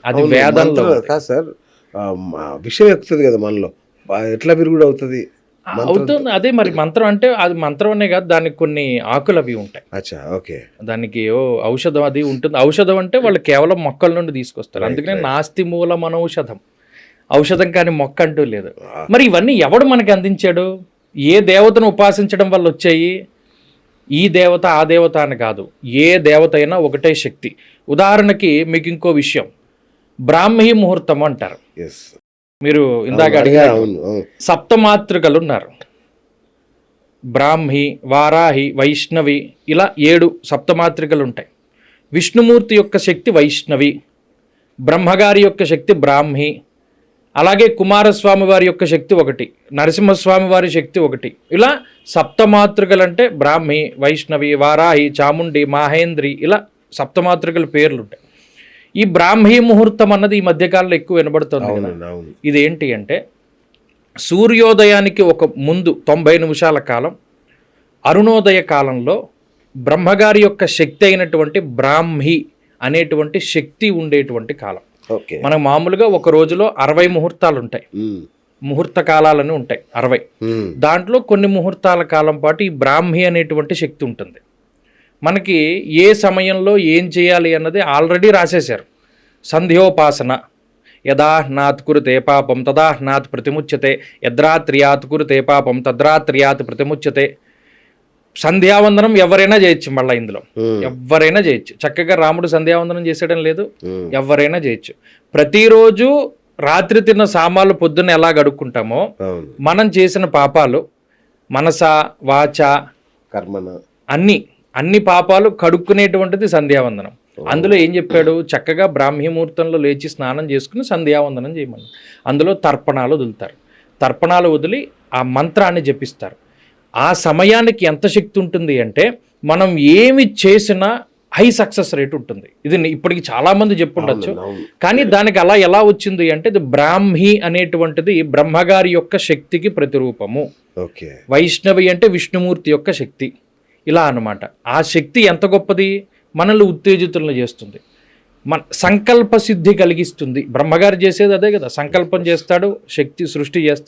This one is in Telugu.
అది వేదంలో కాదు సార్, విషయం ఎక్కుతుంది కదా మనలో, ఎట్లా విరుగుడు అవుతుంది? అవుతుంది. అదే మరి మంత్రం అంటే అది మంత్రం అనే కాదు, దానికి కొన్ని ఆకులు అవి ఉంటాయి. అచ్చా, ఓకే. దానికి ఔషధం అది ఉంటుంది. ఔషధం అంటే వాళ్ళు కేవలం మొక్కల నుండి తీసుకొస్తారు. అందుకనే నాస్తి మూలం అనౌషధం, ఔషధం కాని మొక్క అంటూ లేదు. మరి ఇవన్నీ ఎవడు మనకి అందించాడు? ఏ దేవతను ఉపాసించడం వల్ల వచ్చాయి? ఈ దేవత ఆ దేవత అని కాదు, ఏ దేవత అయినా ఒకటే శక్తి. ఉదాహరణకి మీకు ఇంకో విషయం, బ్రాహ్మీ ముహూర్తం అంటారు. మీరు ఇందాక అడిగారు, సప్తమాతృకలు ఉన్నారు. బ్రాహ్మి, వారాహి, వైష్ణవి, ఇలా 7 సప్తమాతృకలు ఉంటాయి. విష్ణుమూర్తి యొక్క శక్తి వైష్ణవి, బ్రహ్మగారి యొక్క శక్తి బ్రాహ్మి, అలాగే కుమారస్వామి వారి యొక్క శక్తి ఒకటి, నరసింహస్వామి వారి శక్తి ఒకటి. ఇలా సప్తమాతృకలు అంటే బ్రాహ్మి, వైష్ణవి, వారాహి, చాముండి, మాహేంద్రి, ఇలా సప్తమాతృకల పేర్లు ఉంటాయి. ఈ బ్రాహ్మీ ముహూర్తం అన్నది ఈ మధ్యకాలంలో ఎక్కువ వినబడుతుంది కదా. ఇదేంటి అంటే సూర్యోదయానికి ఒక ముందు 90 నిమిషాల కాలం, అరుణోదయ కాలంలో బ్రహ్మగారి యొక్క శక్తి అయినటువంటి బ్రాహ్మీ అనేటువంటి శక్తి ఉండేటువంటి కాలం. మనకు మామూలుగా ఒక రోజులో 60 ముహూర్తాలు ఉంటాయి, ముహూర్త కాలాలని ఉంటాయి 60. దాంట్లో కొన్ని ముహూర్తాల కాలం పాటు ఈ బ్రాహ్మీ అనేటువంటి శక్తి ఉంటుంది. మనకి ఏ సమయంలో ఏం చేయాలి అన్నది ఆల్రెడీ రాసేశారు. సంధ్యోపాసన, యదా నాత్ కురుతే పాపం తదా నాత్ ప్రతిముచ్యతే, యద్రాత్ర్యాత్ కురుతే పాపం తద్రాత్ర్యాత్ ప్రతిముచ్యతే. సంధ్యావందనం ఎవరైనా చేయొచ్చు. మళ్ళీ ఇందులో ఎవరైనా చేయొచ్చు. చక్కగా రాముడు సంధ్యావందనం చేసేయడం లేదు, ఎవరైనా చేయొచ్చు. ప్రతిరోజు రాత్రి తిన్న సామాన్లు పొద్దున్న ఎలా గడుక్కుంటామో మనం చేసిన పాపాలు మనస వాచ కర్మన అన్ని పాపాలు కడుక్కునేటువంటిది సంధ్యావందనం. అందులో ఏం చెప్పాడు? చక్కగా బ్రాహ్మీ ముహూర్తంలో లేచి స్నానం చేసుకుని సంధ్యావందనం చేయమని. అందులో తర్పణాలు వదులుతారు. తర్పణాలు వదిలి ఆ మంత్రాన్ని జపిస్తారు. ఆ సమయానికి ఎంత శక్తి ఉంటుంది అంటే మనం ఏమి చేసినా హై సక్సెస్ రేట్ ఉంటుంది. ఇది ఇప్పటికి చాలామంది చెప్పుండొచ్చు. కానీ దానికి అలా ఎలా వచ్చింది అంటే ఇది బ్రాహ్మీ అనేటువంటిది బ్రహ్మగారి యొక్క శక్తికి ప్రతిరూపము. వైష్ణవి అంటే విష్ణుమూర్తి యొక్క శక్తి. ఇలా అన్నమాట. ఆ శక్తి ఎంత గొప్పది, మనల్ని ఉత్తేజితులను చేస్తుంది, మన సంకల్ప సిద్ధి కలిగిస్తుంది. బ్రహ్మగారు చేసేది అదే కదా, సంకల్పం చేస్తాడు, శక్తి సృష్టి చేస్తాడు.